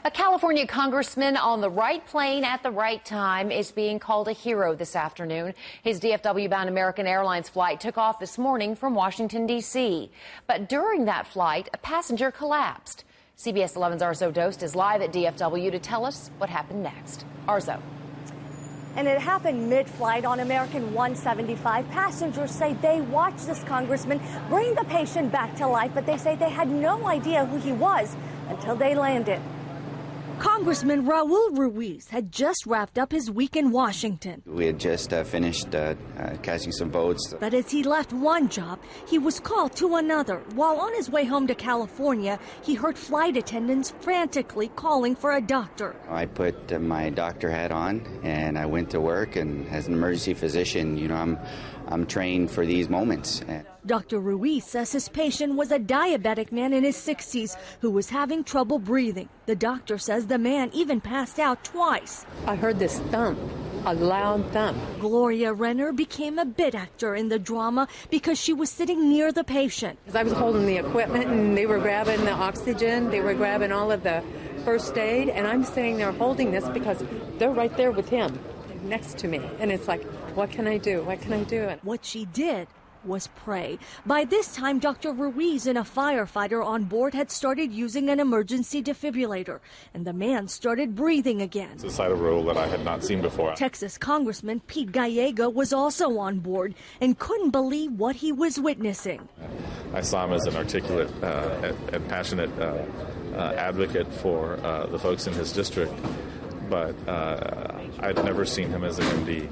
A California congressman on the right plane at the right time is being called a hero this afternoon. His DFW-bound American Airlines flight took off this morning from Washington, D.C. But during that flight, a passenger collapsed. CBS 11's Arzo Dost is live at DFW to tell us what happened next. Arzo. And it happened mid-flight on American 175. Passengers say they watched this congressman bring the patient back to life, but they say they had no idea who he was until they landed. Congressman Raul Ruiz had just wrapped up his week in Washington. We had just finished casting some votes. But as he left one job, he was called to another. While on his way home to California, he heard flight attendants frantically calling for a doctor. I put my doctor hat on and I went to work, and as an emergency physician, you know, I'm trained for these moments. Dr. Ruiz says his patient was a diabetic man in his 60s who was having trouble breathing. The doctor says the man even passed out twice. I heard this thump, a loud thump. Gloria Renner became a bit actor in the drama because she was sitting near the patient. I was holding the equipment and they were grabbing the oxygen, they were grabbing all of the first aid, and I'm sitting there holding this because they're right there with him next to me. And it's like, what can I do? What can I do? What she did was pray. By this time, Dr. Ruiz and a firefighter on board had started using an emergency defibrillator, and the man started breathing again. It's a sight of Raul that I had not seen before. Texas Congressman Pete Gallego was also on board and couldn't believe what he was witnessing. I saw him as an articulate and passionate advocate for the folks in his district, but I'd never seen him as an MD,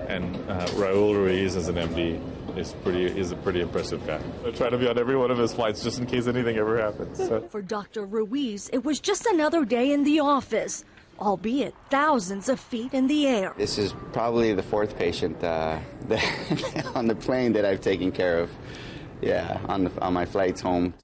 and Raul Ruiz as an MD is a pretty impressive guy. I try to be on every one of his flights just in case anything ever happens. So. For Dr. Ruiz, it was just another day in the office, albeit thousands of feet in the air. This is probably the fourth patient on the plane that I've taken care of, on my flights home.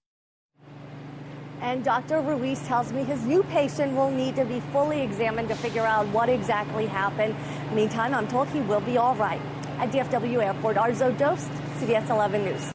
And Dr. Ruiz tells me his new patient will need to be fully examined to figure out what exactly happened. Meantime, I'm told he will be all right. At DFW Airport, Arzo Dost, CBS 11 News.